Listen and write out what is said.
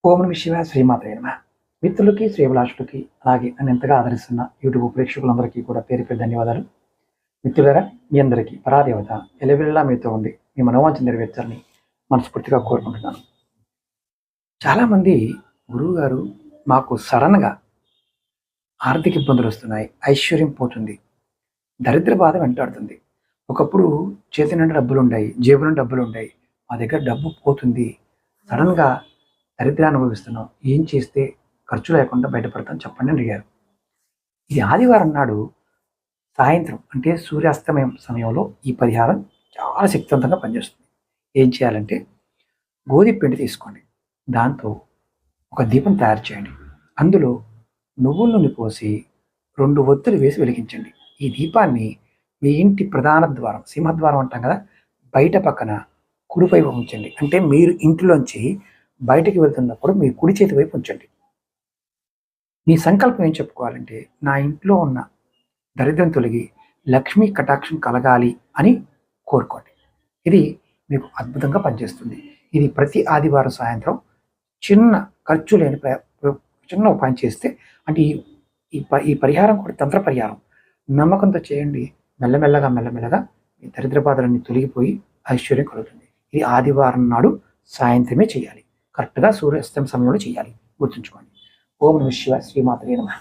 ఓం నమః శివాయ శ్రీమాత్రే నమః. మిత్రులకి, శ్రేభిలాషులకి, అలాగే నన్ను ఎంతగా ఆదరిస్తున్న యూట్యూబ్ ప్రేక్షకులందరికీ కూడా పేరు పేరు ధన్యవాదాలు. మిత్రులారా, మీ అందరికీ పరాదేవత ఎల్లవెల్లా మీతో ఉండి మీ మనోవాంఛ నెరవేర్చాలని మనస్ఫూర్తిగా కోరుకుంటున్నాను. చాలామంది గురువుగారు మాకు సడన్గా ఆర్థిక ఇబ్బందులు వస్తున్నాయి, ఐశ్వర్యం పోతుంది, దరిద్ర బాధ వెంటాడుతుంది. ఒకప్పుడు చేతి నిండా డబ్బులు ఉన్నాయి, జేబు నుండి డబ్బులు ఉన్నాయి, మా దగ్గర డబ్బు పోతుంది, సడన్గా దరిద్రాన్ని అనుభవిస్తున్నాం, ఏం చేస్తే ఖర్చు లేకుండా బయటపడతాం చెప్పండి అని అడిగారు. ఇది ఆదివారం నాడు సాయంత్రం అంటే సూర్యాస్తమయం సమయంలో ఈ పరిహారం చాలా శక్తివంతంగా పనిచేస్తుంది. ఏం చేయాలంటే గోధుమ పిండి తీసుకోండి, దాంతో ఒక దీపం తయారు చేయండి, అందులో నువ్వుల నూనె పోసి 2 ఒత్తులు వేసి వెలిగించండి. ఈ దీపాన్ని మీ ఇంటి ప్రధాన ద్వారం, సింహద్వారం అంటాం కదా, బయట పక్కన కుడివైపు ఉంచండి. అంటే మీరు ఇంటిలోంచి బయటికి వెళ్తున్నప్పుడు మీ కుడి చేతి వైపు ఉంచండి. మీ సంకల్పం ఏం చెప్పుకోవాలంటే, నా ఇంట్లో ఉన్న దరిద్రం తొలగి లక్ష్మీ కటాక్షం కలగాలి అని కోరుకోండి. ఇది మీకు అద్భుతంగా పనిచేస్తుంది. ఇది ప్రతి ఆదివారం సాయంత్రం చిన్న ఖర్చు లేని చిన్న ఉపాయం చేస్తే, అంటే ఈ పరిహారం కూడా తంత్ర పరిహారం, నమ్మకంతో చేయండి. మెల్లమెల్లగా మెల్లమెల్లగా మీ దరిద్ర బాధలన్నీ తొలగిపోయి ఐశ్వర్యం కలుగుతుంది. ఇది ఆదివారం నాడు సాయంత్రమే చేయాలి, కరెక్ట్గా సూర్యాస్తమయం సమయంలో చేయాలి, గుర్తుంచుకోండి. ఓం నమః శివాయ శ్రీమాత్రే నమః.